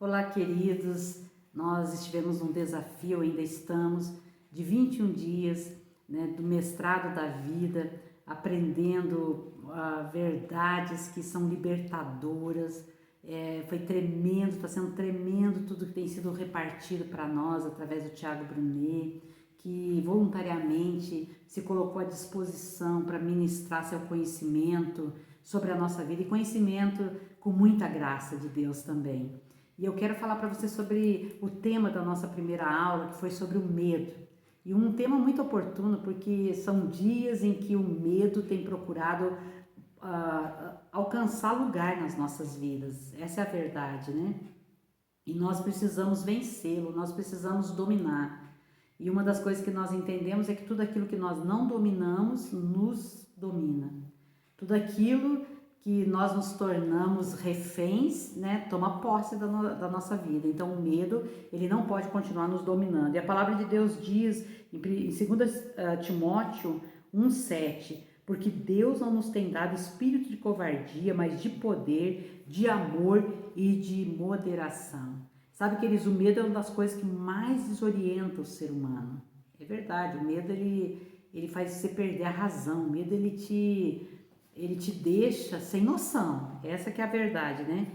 Olá, queridos. Nós estivemos num desafio, ainda estamos, de 21 dias, do mestrado da vida, aprendendo verdades que são libertadoras. Foi tremendo, está sendo tremendo tudo que tem sido repartido para nós através do Tiago Brunet, que voluntariamente se colocou à disposição para ministrar seu conhecimento sobre a nossa vida e conhecimento com muita graça de Deus também. E eu quero falar para você sobre o tema da nossa primeira aula, que foi sobre o medo. E um tema muito oportuno, porque são dias em que o medo tem procurado alcançar lugar nas nossas vidas. Essa é a verdade, né? E nós precisamos vencê-lo, nós precisamos dominar. E uma das coisas que nós entendemos é que tudo aquilo que nós não dominamos, nos domina. Tudo aquilo que nós nos tornamos reféns, toma posse da nossa vida. Então o medo, ele não pode continuar nos dominando. E a palavra de Deus diz em 2 Timóteo 1,7, porque Deus não nos tem dado espírito de covardia, mas de poder, de amor e de moderação. Sabe, queridos, o medo é uma das coisas que mais desorienta o ser humano. É verdade, o medo ele faz você perder a razão, o medo ele te deixa sem noção, essa que é a verdade, né?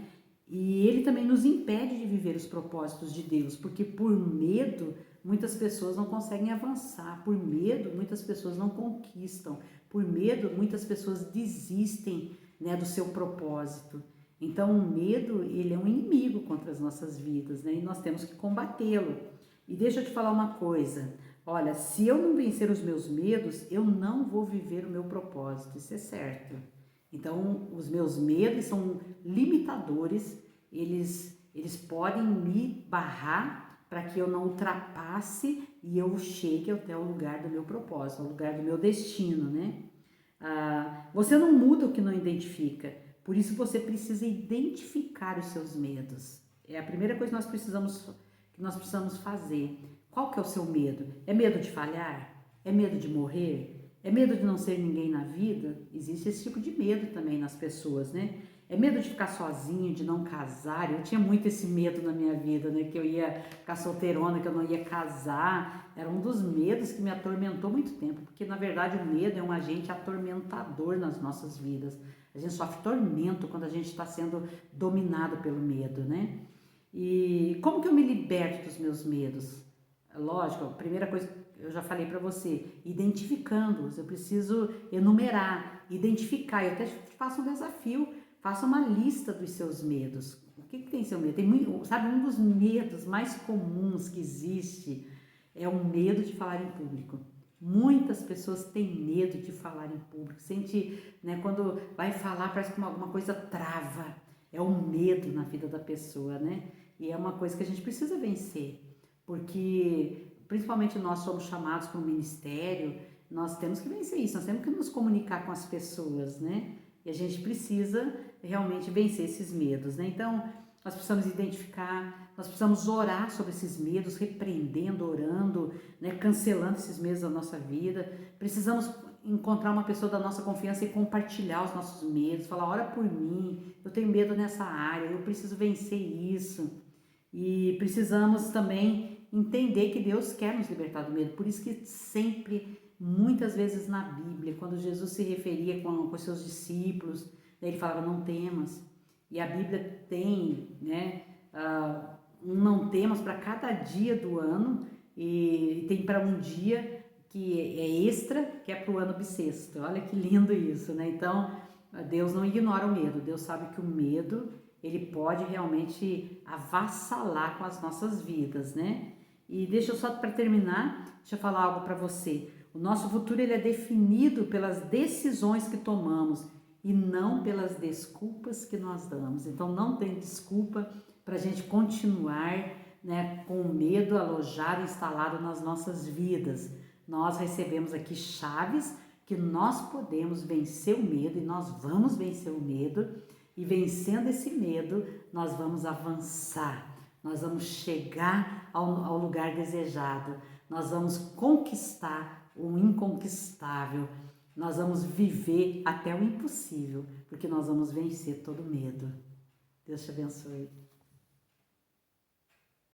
E ele também nos impede de viver os propósitos de Deus, porque por medo muitas pessoas não conseguem avançar, por medo muitas pessoas não conquistam, por medo muitas pessoas desistem, do seu propósito. Então o medo, ele é um inimigo contra as nossas vidas, e nós temos que combatê-lo. E deixa eu te falar uma coisa, olha, se eu não vencer os meus medos, eu não vou viver o meu propósito, isso é certo. Então, os meus medos são limitadores, eles podem me barrar para que eu não ultrapasse e eu chegue até o lugar do meu propósito, ao lugar do meu destino, né? Você não muda o que não identifica, por isso você precisa identificar os seus medos. É a primeira coisa que nós precisamos fazer. Qual que é o seu medo? É medo de falhar? É medo de morrer? É medo de não ser ninguém na vida? Existe esse tipo de medo também nas pessoas, né? É medo de ficar sozinho, de não casar. Eu tinha muito esse medo na minha vida, que eu ia ficar solteirona, que eu não ia casar. Era um dos medos que me atormentou muito tempo, porque na verdade o medo é um agente atormentador nas nossas vidas. A gente sofre tormento quando a gente está sendo dominado pelo medo, né? E como que eu me liberto dos meus medos? Lógico, a primeira coisa que eu já falei para você, identificando-os, eu preciso enumerar, identificar. Eu até faço um desafio, faça uma lista dos seus medos. O que tem seu medo? Tem muito, sabe, um dos medos mais comuns que existe é o medo de falar em público. Muitas pessoas têm medo de falar em público, sente, quando vai falar parece que alguma coisa trava, é o medo na vida da pessoa, E é uma coisa que a gente precisa vencer. Porque, principalmente nós somos chamados para o ministério, nós temos que vencer isso, nós temos que nos comunicar com as pessoas, E a gente precisa realmente vencer esses medos, Então, nós precisamos identificar, nós precisamos orar sobre esses medos, repreendendo, orando, cancelando esses medos da nossa vida. Precisamos encontrar uma pessoa da nossa confiança e compartilhar os nossos medos, falar, ora por mim, eu tenho medo nessa área, eu preciso vencer isso. E precisamos também entender que Deus quer nos libertar do medo. Por isso que sempre, muitas vezes na Bíblia, quando Jesus se referia com os seus discípulos, ele falava, não temas. E a Bíblia tem, um não temas para cada dia do ano e tem para um dia que é extra, que é para o ano bissexto. Olha que lindo isso, Então, Deus não ignora o medo. Deus sabe que o medo ele pode realmente avassalar com as nossas vidas, E deixa eu só para terminar, deixa eu falar algo para você. O nosso futuro ele é definido pelas decisões que tomamos e não pelas desculpas que nós damos. Então não tem desculpa para a gente continuar, com o medo alojado, instalado nas nossas vidas. Nós recebemos aqui chaves que nós podemos vencer o medo e nós vamos vencer o medo. E vencendo esse medo, nós vamos avançar, nós vamos chegar ao lugar desejado, nós vamos conquistar o inconquistável, nós vamos viver até o impossível, porque nós vamos vencer todo medo. Deus te abençoe.